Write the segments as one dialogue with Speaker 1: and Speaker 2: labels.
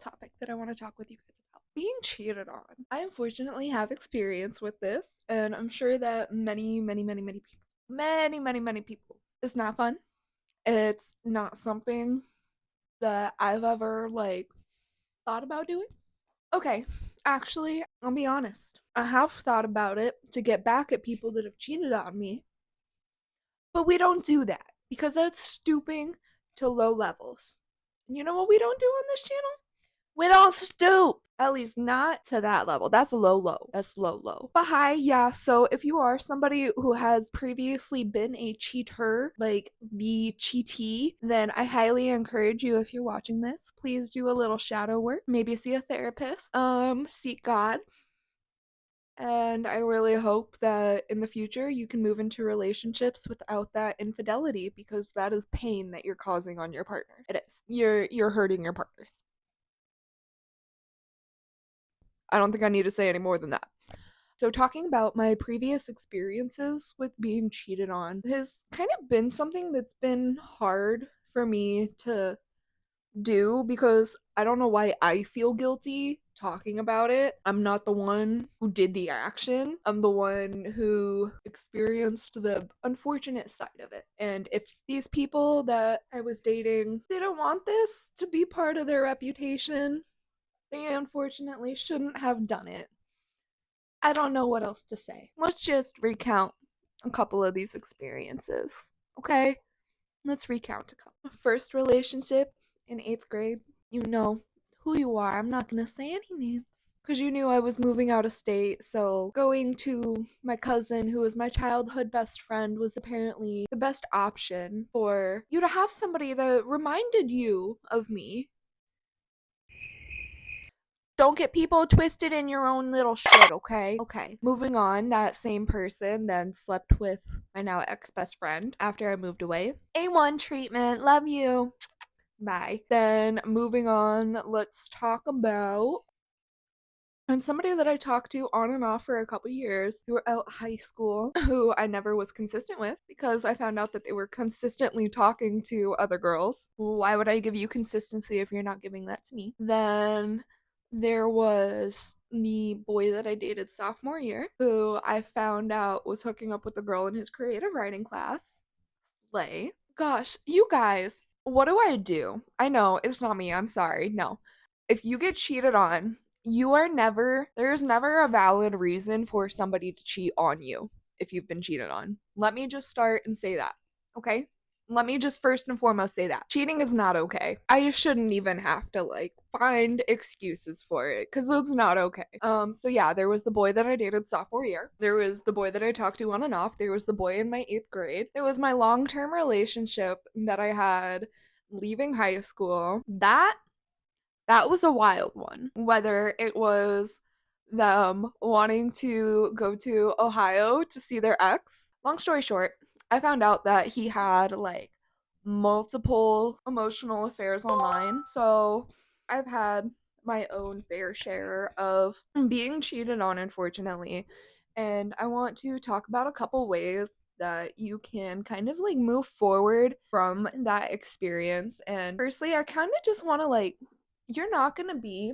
Speaker 1: topic that I want to talk with you guys about. Being cheated on. I unfortunately have experience with this, and I'm sure that many people, many people, it's not fun. It's not something that I've ever, thought about doing. Okay, actually, I'll be honest. I have thought about it to get back at people that have cheated on me, but we don't do that because that's stooping to low levels. You know what we don't do on this channel? We don't stoop. At least not to that level. That's low, low. That's low, low. But hi, yeah. So if you are somebody who has previously been a cheater, like the cheatee, then I highly encourage you, if you're watching this, please do a little shadow work. Maybe see a therapist. Seek God. And I really hope that in the future you can move into relationships without that infidelity, because that is pain that you're causing on your partner. It is. You're hurting your partners. I don't think I need to say any more than that. So, talking about my previous experiences with being cheated on has kind of been something that's been hard for me to do because I don't know why I feel guilty talking about it. I'm not the one who did the action, I'm the one who experienced the unfortunate side of it. And if these people that I was dating didn't want this to be part of their reputation, they unfortunately shouldn't have done it. I don't know what else to say. Let's just recount a couple of these experiences, okay? Let's recount a couple. First relationship in 8th grade. You know who you are. I'm not gonna say any names. Because you knew I was moving out of state, so going to my cousin, who was my childhood best friend, was apparently the best option for you to have somebody that reminded you of me. Don't get people twisted in your own little shit, okay? Okay. Moving on, that same person then slept with my now ex-best friend after I moved away. A1 treatment, love you. Bye. Then moving on, let's talk about and somebody that I talked to on and off for a couple years throughout high school, who I never was consistent with because I found out that they were consistently talking to other girls. Why would I give you consistency if you're not giving that to me? Then there was the boy that I dated sophomore year, who I found out was hooking up with a girl in his creative writing class. Slay. Gosh, you guys, what do I do? I know, it's not me, I'm sorry. No. If you get cheated on, there's never a valid reason for somebody to cheat on you if you've been cheated on. Let me just start and say that, okay? Let me just first and foremost say that. Cheating is not okay. I shouldn't even have to find excuses for it because it's not okay. So yeah, there was the boy that I dated sophomore year. There was the boy that I talked to on and off. There was the boy in my 8th grade. There was my long-term relationship that I had leaving high school. That was a wild one. Whether it was them wanting to go to Ohio to see their ex. Long story short, I found out that he had multiple emotional affairs online. So I've had my own fair share of being cheated on, unfortunately. And I want to talk about a couple ways that you can kind of move forward from that experience. And firstly, I kind of just want to you're not gonna be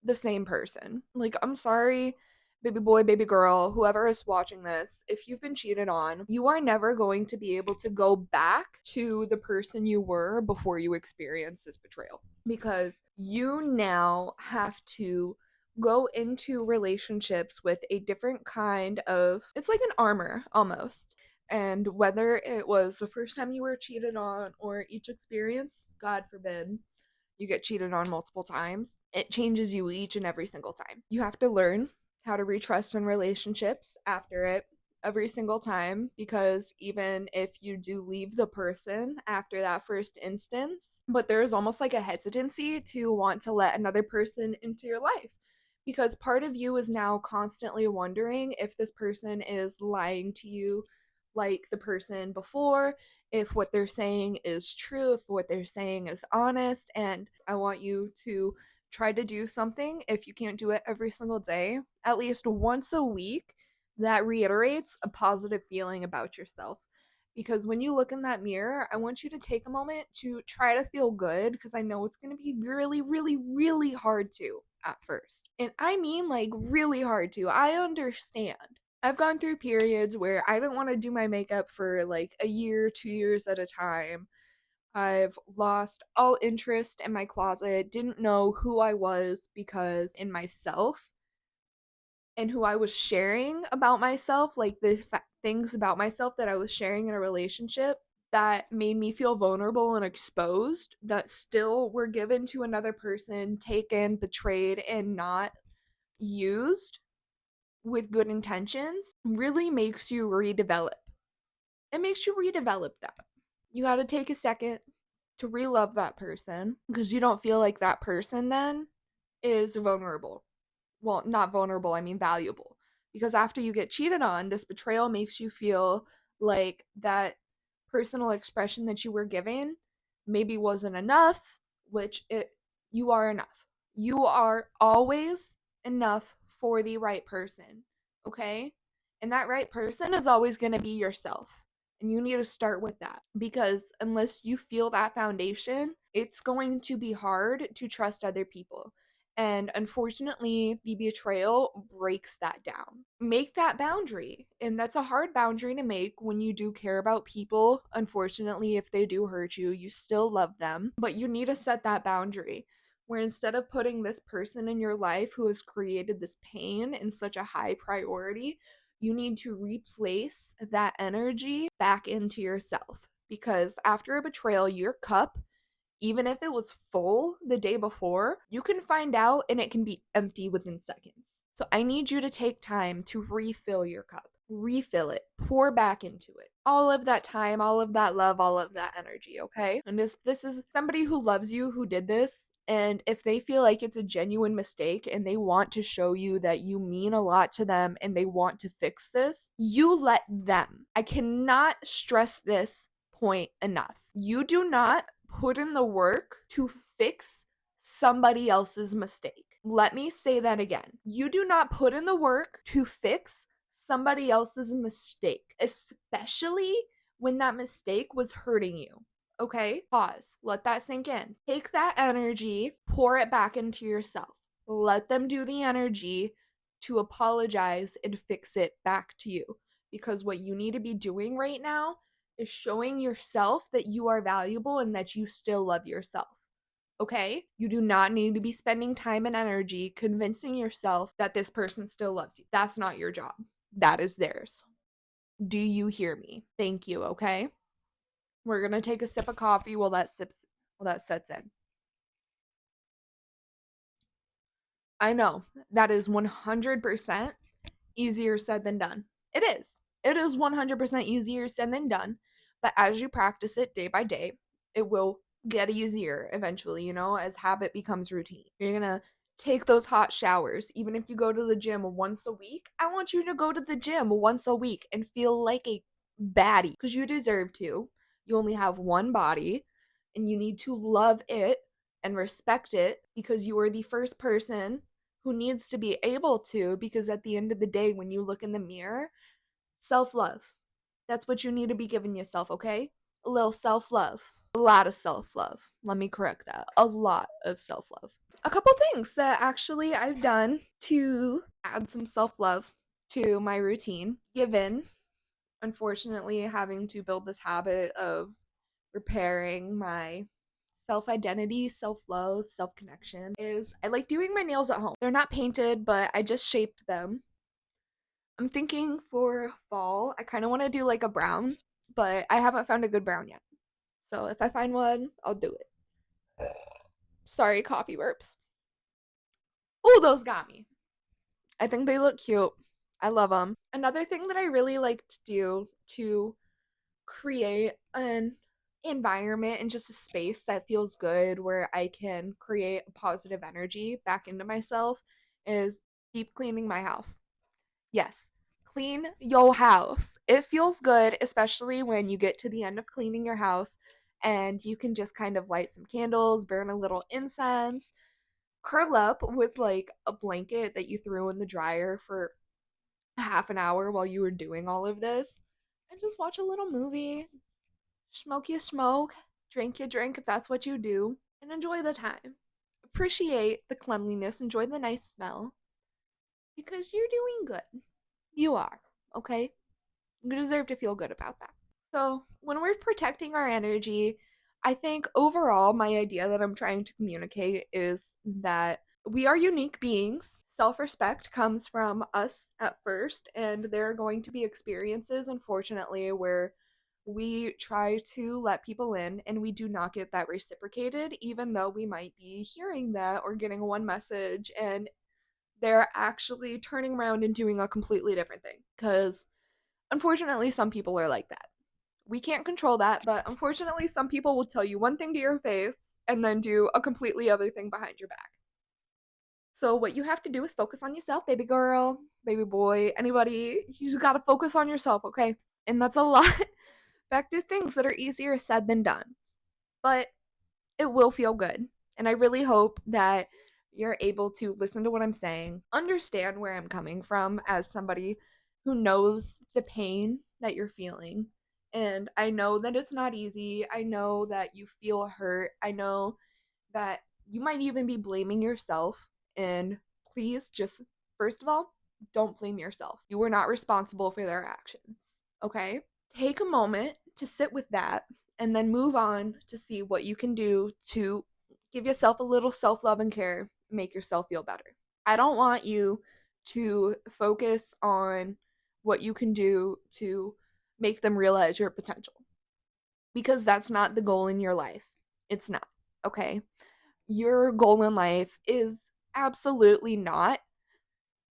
Speaker 1: the same person. I'm sorry, baby boy, baby girl, whoever is watching this, if you've been cheated on, you are never going to be able to go back to the person you were before you experienced this betrayal. Because you now have to go into relationships with a different kind of, it's like an armor almost. And whether it was the first time you were cheated on or each experience, God forbid, you get cheated on multiple times, it changes you each and every single time. You have to learn how to retrust in relationships after it every single time, because even if you do leave the person after that first instance, but there is almost a hesitancy to want to let another person into your life, because part of you is now constantly wondering if this person is lying to you like the person before, if what they're saying is true, if what they're saying is honest. And I want you to try to do something, if you can't do it every single day, at least once a week, that reiterates a positive feeling about yourself. because when you look in that mirror, I want you to take a moment to try to feel good because I know it's going to be really, really, really hard to at first. And I mean, like, really hard to. I understand. I've gone through periods where I didn't want to do my makeup for like a year, 2 years at a time. I've lost all interest in my closet, didn't know who I was because in myself and who I was sharing about myself, like the things about myself that I was sharing in a relationship that made me feel vulnerable and exposed, that still were given to another person, taken, betrayed, and not used with good intentions, really makes you redevelop. It makes you redevelop that. You got to take a second to re-love that person because you don't feel like that person then is vulnerable. Well, not vulnerable, I mean valuable. Because after you get cheated on, this betrayal makes you feel like that personal expression that you were given maybe wasn't enough, which it you are enough. You are always enough for the right person, okay? And that right person is always going to be yourself. And you need to start with that because unless you feel that foundation, it's going to be hard to trust other people. And unfortunately, the betrayal breaks that down. Make that boundary. And that's a hard boundary to make when you do care about people. Unfortunately, if they do hurt you, you still love them. But you need to set that boundary where instead of putting this person in your life who has created this pain in such a high priority, you need to replace that energy back into yourself. Because after a betrayal, your cup, even if it was full the day before, you can find out and it can be empty within seconds. So I need you to take time to refill your cup, refill it, pour back into it. All of that time, all of that love, all of that energy, okay? And if this is somebody who loves you who did this, and if they feel like it's a genuine mistake and they want to show you that you mean a lot to them and they want to fix this, you let them. I cannot stress this point enough. You do not put in the work to fix somebody else's mistake. Let me say that again. You do not put in the work to fix somebody else's mistake, especially when that mistake was hurting you. Okay? Pause. Let that sink in. Take that energy, pour it back into yourself. Let them do the energy to apologize and fix it back to you. Because what you need to be doing right now is showing yourself that you are valuable and that you still love yourself. Okay? You do not need to be spending time and energy convincing yourself that this person still loves you. That's not your job. That is theirs. Do you hear me? Thank you, okay? We're going to take a sip of coffee while that sets in. I know that is 100% easier said than done. It is. It is 100% easier said than done. But as you practice it day by day, it will get easier eventually, as habit becomes routine. You're going to take those hot showers. Even if you go to the gym once a week, I want you to go to the gym once a week and feel like a baddie because you deserve to. You only have one body and you need to love it and respect it because you are the first person who needs to be able to, because at the end of the day, when you look in the mirror, self-love. That's what you need to be giving yourself, okay? A little self-love. A lot of self-love. Let me correct that. A lot of self-love. A couple things that actually I've done to add some self-love to my routine, given, unfortunately, having to build this habit of repairing my self-identity, self-love, self-connection, is I like doing my nails at home. They're not painted, but I just shaped them. I'm thinking for fall, I kind of want to do like a brown, but I haven't found a good brown yet. So if I find one, I'll do it. Sorry, coffee burps. Oh, those got me. I think they look cute. I love them. Another thing that I really like to do to create an environment and just a space that feels good where I can create a positive energy back into myself is deep cleaning my house. Yes, clean your house. It feels good, especially when you get to the end of cleaning your house and you can just kind of light some candles, burn a little incense, curl up with like a blanket that you threw in the dryer for half an hour while you were doing all of this. and just watch a little movie, smoke you smoke, drink you drink if that's what you do, and enjoy the time. Appreciate the cleanliness, enjoy the nice smell, because you're doing good. You are, okay? You deserve to feel good about that. So, when we're protecting our energy, I think overall, my idea that I'm trying to communicate is that we are unique beings. Self respect comes from us at first, and there are going to be experiences, unfortunately, where we try to let people in and we do not get that reciprocated, even though we might be hearing that or getting one message and they're actually turning around and doing a completely different thing. Because unfortunately, some people are like that. We can't control that, but unfortunately, some people will tell you one thing to your face and then do a completely other thing behind your back. So, what you have to do is focus on yourself, baby girl, baby boy, anybody. You just gotta focus on yourself, okay? And that's a lot. Back to things that are easier said than done. But it will feel good. And I really hope that you're able to listen to what I'm saying, understand where I'm coming from as somebody who knows the pain that you're feeling. And I know that it's not easy. I know that you feel hurt. I know that you might even be blaming yourself. And please just, first of all, don't blame yourself. You were not responsible for their actions. Okay? Take a moment to sit with that and then move on to see what you can do to give yourself a little self love and care, make yourself feel better. I don't want you to focus on what you can do to make them realize your potential because that's not the goal in your life. It's not, okay? Your goal in life is absolutely not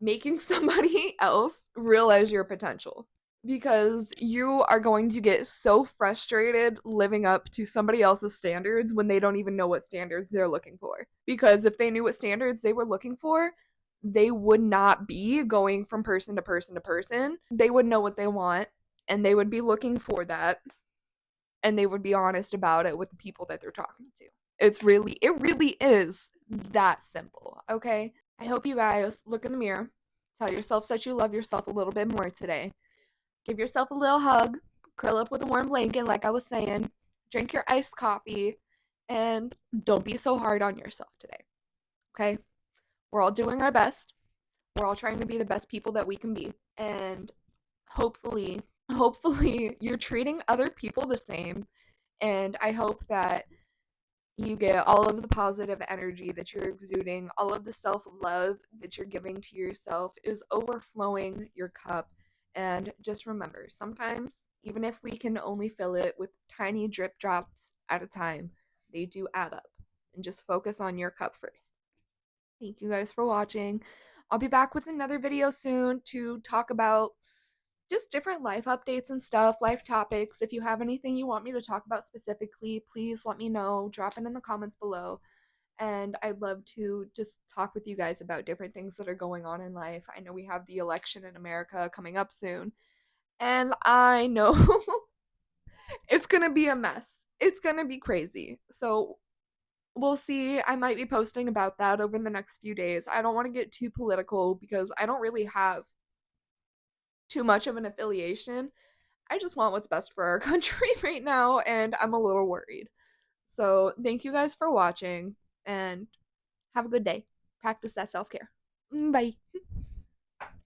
Speaker 1: making somebody else realize your potential because you are going to get so frustrated living up to somebody else's standards when they don't even know what standards they're looking for. Because if they knew what standards they were looking for, they would not be going from person to person to person. They would know what they want and they would be looking for that and they would be honest about it with the people that they're talking to. It really is that simple, okay? I hope you guys look in the mirror, tell yourself that you love yourself a little bit more today. Give yourself a little hug, curl up with a warm blanket, like I was saying, drink your iced coffee, and don't be so hard on yourself today. Okay? We're all doing our best. We're all trying to be the best people that we can be. And hopefully, you're treating other people the same. And I hope that you get all of the positive energy that you're exuding, all of the self love that you're giving to yourself is overflowing your cup. And just remember, sometimes, even if we can only fill it with tiny drip drops at a time, they do add up. And just focus on your cup first. Thank you guys for watching. I'll be back with another video soon to talk about just different life updates and stuff, life topics. If you have anything you want me to talk about specifically, please let me know. Drop it in the comments below. And I'd love to just talk with you guys about different things that are going on in life. I know we have the election in America coming up soon, and I know it's gonna be a mess. It's gonna be crazy. So we'll see. I might be posting about that over the next few days. I don't want to get too political because I don't really have too much of an affiliation. I just want what's best for our country right now, and I'm a little worried. So, thank you guys for watching, and have a good day. Practice that self care. Bye.